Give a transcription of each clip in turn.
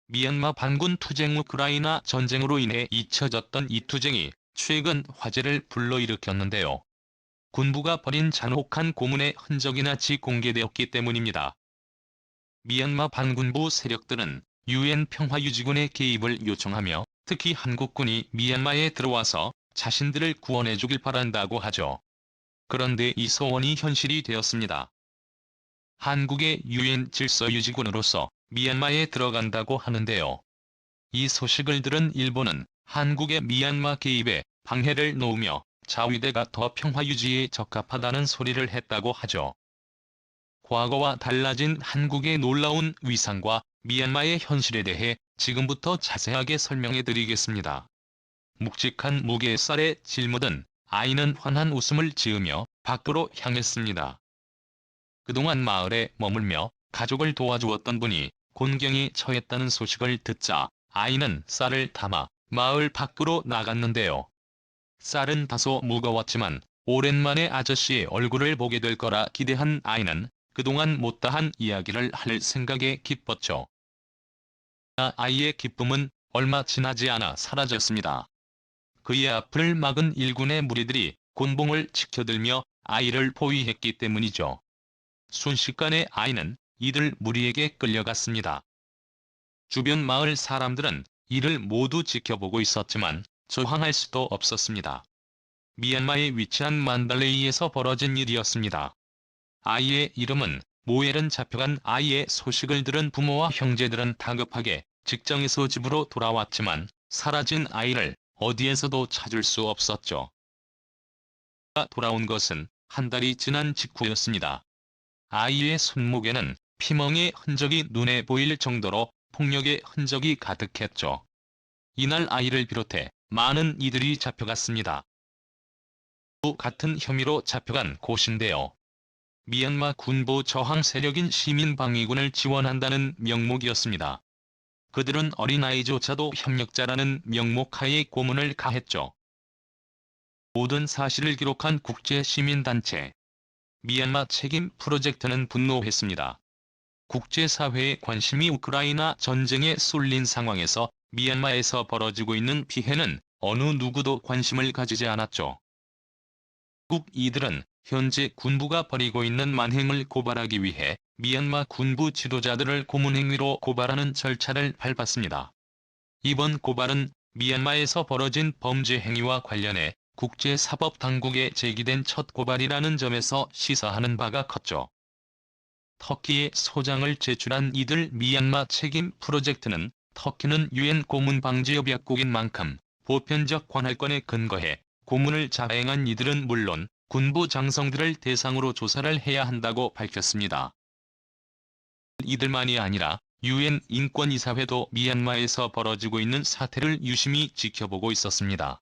미얀마 반군 투쟁 우크라이나 전쟁으로 인해 잊혀졌던 이 투쟁이 최근 화제를 불러일으켰는데요. 군부가 벌인 잔혹한 고문의 흔적이 낱이 공개되었기 때문입니다. 미얀마 반군부 세력들은 UN 평화유지군의 개입을 요청하며 특히 한국군이 미얀마에 들어와서 자신들을 구원해주길 바란다고 하죠. 그런데 이 소원이 현실이 되었습니다. 한국의 UN 질서유지군으로서 미얀마에 들어간다고 하는데요. 이 소식을 들은 일본은 한국의 미얀마 개입에 방해를 놓으며 자위대가 더 평화유지에 적합하다는 소리를 했다고 하죠. 과거와 달라진 한국의 놀라운 위상과 미얀마의 현실에 대해 지금부터 자세하게 설명해 드리겠습니다. 묵직한 무게의 쌀에 짊어든 아이는 환한 웃음을 지으며 밖으로 향했습니다. 그동안 마을에 머물며 가족을 도와주었던 분이 곤경에 처했다는 소식을 듣자 아이는 쌀을 담아 마을 밖으로 나갔는데요. 쌀은 다소 무거웠지만 오랜만에 아저씨의 얼굴을 보게 될 거라 기대한 아이는 그동안 못다한 이야기를 할 생각에 기뻤죠. 아이의 기쁨은 얼마 지나지 않아 사라졌습니다. 그의 앞을 막은 일군의 무리들이 곤봉을 치켜들며 아이를 포위했기 때문이죠. 순식간에 아이는 이들 무리에게 끌려갔습니다. 주변 마을 사람들은 이를 모두 지켜보고 있었지만 저항할 수도 없었습니다. 미얀마에 위치한 만달레이에서 벌어진 일이었습니다. 아이의 이름은 모엘은 잡혀간 아이의 소식을 들은 부모와 형제들은 다급하게 직장에서 집으로 돌아왔지만 사라진 아이를 어디에서도 찾을 수 없었죠. 돌아온 것은 한 달이 지난 직후였습니다. 아이의 손목에는 피멍의 흔적이 눈에 보일 정도로 폭력의 흔적이 가득했죠. 이날 아이를 비롯해 많은 이들이 잡혀갔습니다. 같은 혐의로 잡혀간 곳인데요. 미얀마 군부 저항 세력인 시민방위군을 지원한다는 명목이었습니다. 그들은 어린아이조차도 협력자라는 명목하에 고문을 가했죠. 모든 사실을 기록한 국제시민단체 미얀마 책임 프로젝트는 분노했습니다. 국제사회의 관심이 우크라이나 전쟁에 쏠린 상황에서 미얀마에서 벌어지고 있는 피해는 어느 누구도 관심을 가지지 않았죠. 결국 이들은 현재 군부가 벌이고 있는 만행을 고발하기 위해 미얀마 군부 지도자들을 고문행위로 고발하는 절차를 밟았습니다. 이번 고발은 미얀마에서 벌어진 범죄 행위와 관련해 국제사법당국에 제기된 첫 고발이라는 점에서 시사하는 바가 컸죠. 터키에 소장을 제출한 이들 미얀마 책임 프로젝트는 터키는 UN 고문방지협약국인 만큼 보편적 관할권에 근거해 고문을 자행한 이들은 물론 군부 장성들을 대상으로 조사를 해야 한다고 밝혔습니다. 이들만이 아니라 UN 인권이사회도 미얀마에서 벌어지고 있는 사태를 유심히 지켜보고 있었습니다.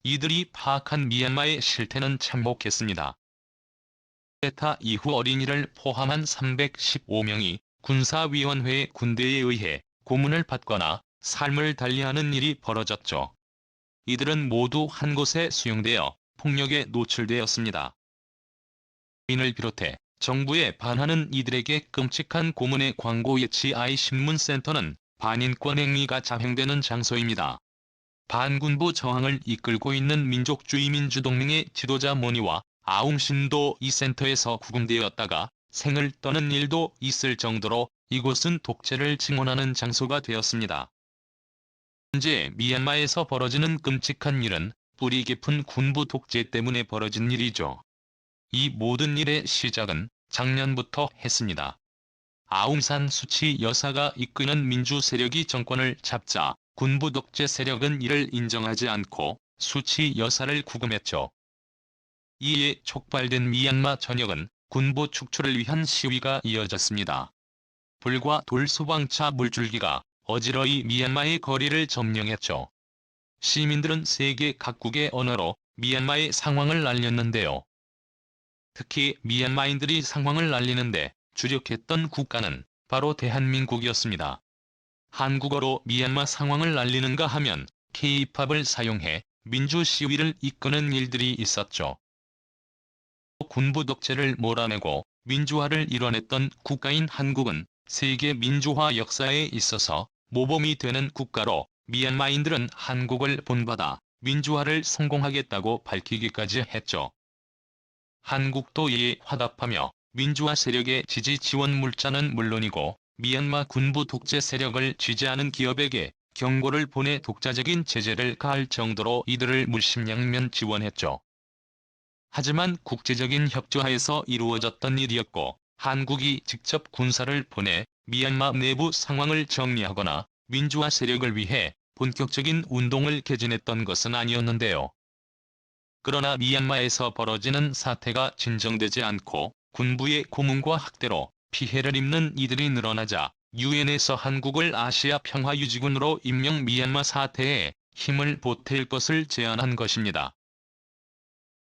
이들이 파악한 미얀마의 실태는 참혹했습니다. 쿠데타 이후 어린이를 포함한 315명이 군사위원회의 군대에 의해 고문을 받거나 삶을 달리하는 일이 벌어졌죠. 이들은 모두 한 곳에 수용되어 폭력에 노출되었습니다. 인을 비롯해 정부에 반하는 이들에게 끔찍한 고문의 광고 예치 아이신문센터는 반인권 행위가 자행되는 장소입니다. 반군부 저항을 이끌고 있는 민족주의민주동맹의 지도자 모니와 아웅신도 이 센터에서 구금되었다가 생을 떠는 일도 있을 정도로 이곳은 독재를 증언하는 장소가 되었습니다. 현재 미얀마에서 벌어지는 끔찍한 일은 뿌리 깊은 군부 독재 때문에 벌어진 일이죠. 이 모든 일의 시작은 작년부터 했습니다. 아웅산 수치 여사가 이끄는 민주 세력이 정권을 잡자 군부 독재 세력은 이를 인정하지 않고 수치 여사를 구금했죠. 이에 촉발된 미얀마 전역은 군부 축출을 위한 시위가 이어졌습니다. 불과 돌소방차 물줄기가 어지러이 미얀마의 거리를 점령했죠. 시민들은 세계 각국의 언어로 미얀마의 상황을 알렸는데요. 특히 미얀마인들이 상황을 알리는데 주력했던 국가는 바로 대한민국이었습니다. 한국어로 미얀마 상황을 알리는가 하면 K-팝을 사용해 민주 시위를 이끄는 일들이 있었죠. 군부 독재를 몰아내고 민주화를 이뤄냈던 국가인 한국은 세계 민주화 역사에 있어서 모범이 되는 국가로 미얀마인들은 한국을 본받아 민주화를 성공하겠다고 밝히기까지 했죠. 한국도 이에 화답하며 민주화 세력의 지지 지원 물자는 물론이고 미얀마 군부 독재 세력을 지지하는 기업에게 경고를 보내 독자적인 제재를 가할 정도로 이들을 물심양면 지원했죠. 하지만 국제적인 협조하에서 이루어졌던 일이었고 한국이 직접 군사를 보내 미얀마 내부 상황을 정리하거나 민주화 세력을 위해 본격적인 운동을 개진했던 것은 아니었는데요. 그러나 미얀마에서 벌어지는 사태가 진정되지 않고 군부의 고문과 학대로 피해를 입는 이들이 늘어나자 유엔에서 한국을 아시아 평화유지군으로 임명 미얀마 사태에 힘을 보탤 것을 제안한 것입니다.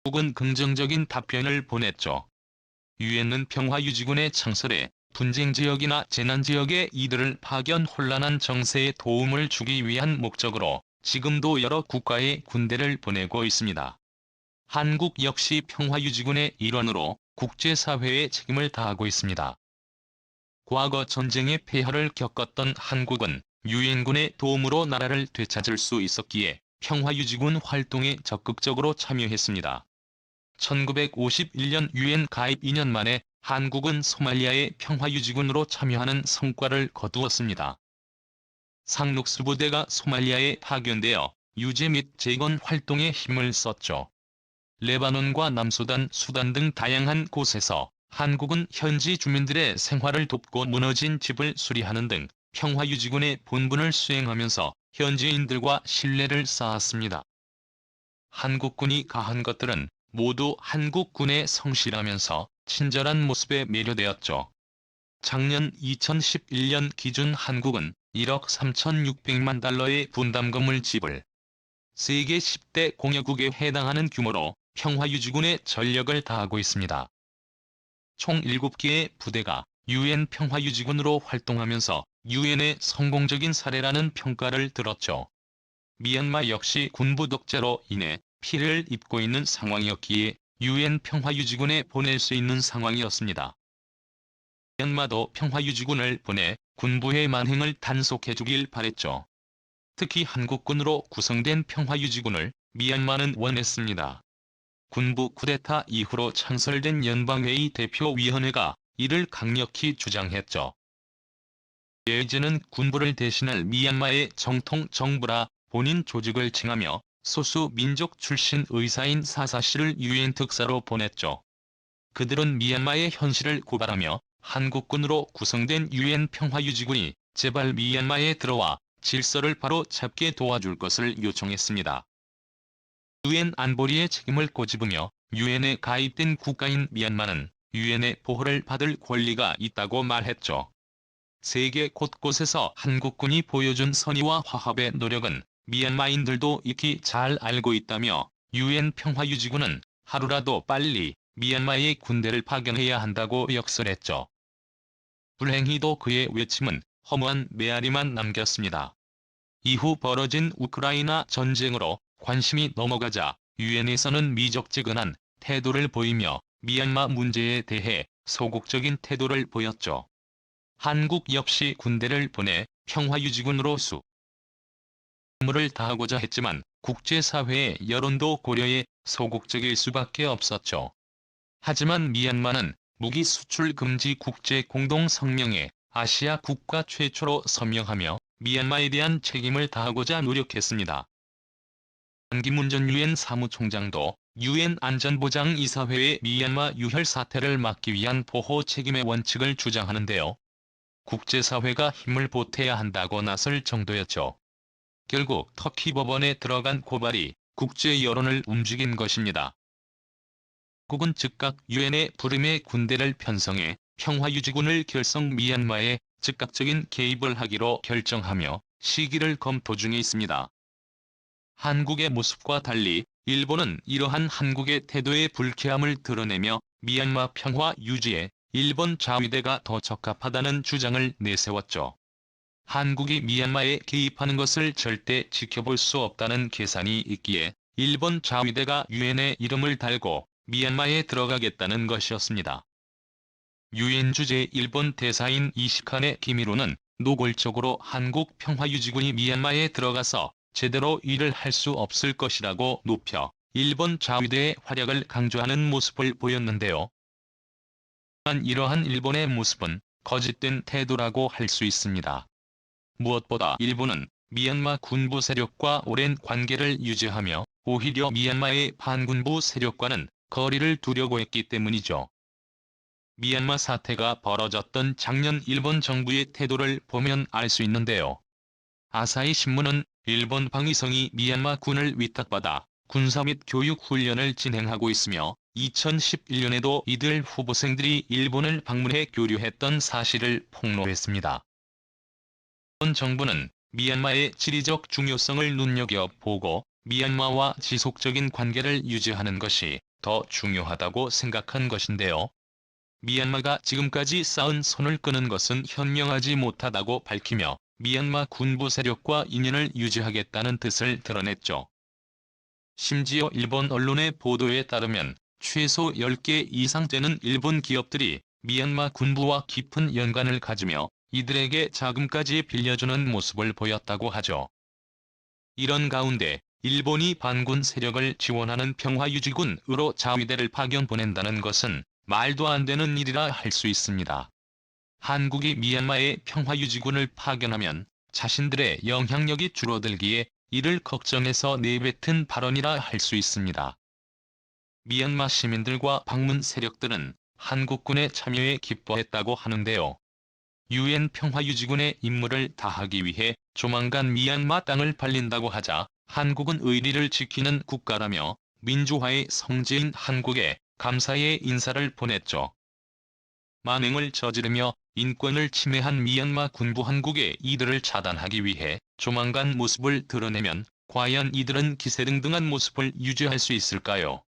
한국은 긍정적인 답변을 보냈죠. 유엔은 평화유지군의 창설에 분쟁지역이나 재난지역에 이들을 파견 혼란한 정세에 도움을 주기 위한 목적으로 지금도 여러 국가에 군대를 보내고 있습니다. 한국 역시 평화유지군의 일원으로 국제사회에 책임을 다하고 있습니다. 과거 전쟁의 폐허를 겪었던 한국은 유엔군의 도움으로 나라를 되찾을 수 있었기에 평화유지군 활동에 적극적으로 참여했습니다. 1951년 유엔 가입 2년 만에 한국은 소말리아의 평화유지군으로 참여하는 성과를 거두었습니다. 상륙수부대가 소말리아에 파견되어 유지 및 재건 활동에 힘을 썼죠. 레바논과 남수단, 수단 등 다양한 곳에서 한국은 현지 주민들의 생활을 돕고 무너진 집을 수리하는 등 평화유지군의 본분을 수행하면서 현지인들과 신뢰를 쌓았습니다. 한국군이 가한 것들은 모두 한국군에 성실하면서 친절한 모습에 매료되었죠. 작년 2011년 기준 한국은 1억 3,600만 달러의 분담금을 지불. 세계 10대 공여국에 해당하는 규모로 평화유지군에 전력을 다하고 있습니다. 총 7개의 부대가 유엔 평화유지군으로 활동하면서 유엔의 성공적인 사례라는 평가를 들었죠. 미얀마 역시 군부 독재로 인해 피해를 입고 있는 상황이었기에 유엔 평화유지군에 보낼 수 있는 상황이었습니다. 미얀마도 평화유지군을 보내 군부의 만행을 단속해주길 바랬죠. 특히 한국군으로 구성된 평화유지군을 미얀마는 원했습니다. 군부 쿠데타 이후로 창설된 연방회의 대표위원회가 이를 강력히 주장했죠. 예이즈는 군부를 대신할 미얀마의 정통 정부라 본인 조직을 칭하며 소수 민족 출신 의사인 사사씨를 유엔 특사로 보냈죠. 그들은 미얀마의 현실을 고발하며 한국군으로 구성된 유엔 평화유지군이 제발 미얀마에 들어와 질서를 바로 잡게 도와줄 것을 요청했습니다. 유엔 안보리의 책임을 꼬집으며 유엔에 가입된 국가인 미얀마는 유엔의 보호를 받을 권리가 있다고 말했죠. 세계 곳곳에서 한국군이 보여준 선의와 화합의 노력은 미얀마인들도 익히 잘 알고 있다며 유엔 평화유지군은 하루라도 빨리 미얀마에 군대를 파견해야 한다고 역설했죠. 불행히도 그의 외침은 허무한 메아리만 남겼습니다. 이후 벌어진 우크라이나 전쟁으로 관심이 넘어가자 유엔에서는 미적지근한 태도를 보이며 미얀마 문제에 대해 소극적인 태도를 보였죠. 한국 역시 군대를 보내 평화유지군으로 임무를 다하고자 했지만 국제사회의 여론도 고려해 소극적일 수밖에 없었죠. 하지만 미얀마는 무기 수출 금지 국제 공동성명에 아시아 국가 최초로 서명하며 미얀마에 대한 책임을 다하고자 노력했습니다. 반기문 전 유엔 사무총장도 유엔 안전보장이사회의 미얀마 유혈 사태를 막기 위한 보호 책임의 원칙을 주장하는데요. 국제사회가 힘을 보태야 한다고 나설 정도였죠. 결국 터키 법원에 들어간 고발이 국제 여론을 움직인 것입니다. 국은 즉각 유엔의 부름에 군대를 편성해 평화유지군을 결성 미얀마에 즉각적인 개입을 하기로 결정하며 시기를 검토 중에 있습니다. 한국의 모습과 달리 일본은 이러한 한국의 태도의 불쾌함을 드러내며 미얀마 평화 유지에 일본 자위대가 더 적합하다는 주장을 내세웠죠. 한국이 미얀마에 개입하는 것을 절대 지켜볼 수 없다는 계산이 있기에 일본 자위대가 유엔에 이름을 달고 미얀마에 들어가겠다는 것이었습니다. 유엔 주재 일본 대사인 이시카네 기미로는 노골적으로 한국 평화유지군이 미얀마에 들어가서 제대로 일을 할 수 없을 것이라고 높여 일본 자위대의 활약을 강조하는 모습을 보였는데요. 하지만 이러한 일본의 모습은 거짓된 태도라고 할 수 있습니다. 무엇보다 일본은 미얀마 군부 세력과 오랜 관계를 유지하며 오히려 미얀마의 반군부 세력과는 거리를 두려고 했기 때문이죠. 미얀마 사태가 벌어졌던 작년 일본 정부의 태도를 보면 알 수 있는데요. 아사히 신문은 일본 방위성이 미얀마 군을 위탁받아 군사 및 교육 훈련을 진행하고 있으며 2011년에도 이들 후보생들이 일본을 방문해 교류했던 사실을 폭로했습니다. 일본 정부는 미얀마의 지리적 중요성을 눈여겨보고 미얀마와 지속적인 관계를 유지하는 것이 더 중요하다고 생각한 것인데요. 미얀마가 지금까지 쌓은 선을 끄는 것은 현명하지 못하다고 밝히며 미얀마 군부 세력과 인연을 유지하겠다는 뜻을 드러냈죠. 심지어 일본 언론의 보도에 따르면 최소 10개 이상 되는 일본 기업들이 미얀마 군부와 깊은 연관을 가지며 이들에게 자금까지 빌려주는 모습을 보였다고 하죠. 이런 가운데 일본이 반군 세력을 지원하는 평화유지군으로 자위대를 파견 보낸다는 것은 말도 안 되는 일이라 할 수 있습니다. 한국이 미얀마에 평화유지군을 파견하면 자신들의 영향력이 줄어들기에 이를 걱정해서 내뱉은 발언이라 할 수 있습니다. 미얀마 시민들과 방문 세력들은 한국군의 참여에 기뻐했다고 하는데요. 유엔 평화유지군의 임무를 다하기 위해 조만간 미얀마 땅을 팔린다고 하자 한국은 의리를 지키는 국가라며 민주화의 성지인 한국에 감사의 인사를 보냈죠. 만행을 저지르며 인권을 침해한 미얀마 군부 한국의 이들을 차단하기 위해 조만간 모습을 드러내면 과연 이들은 기세등등한 모습을 유지할 수 있을까요?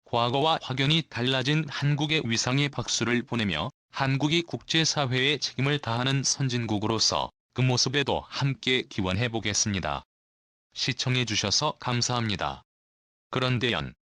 과거와 확연히 달라진 한국의 위상에 박수를 보내며 한국이 국제사회에 책임을 다하는 선진국으로서 그 모습에도 함께 기원해 보겠습니다. 시청해 주셔서 감사합니다. 그런데 연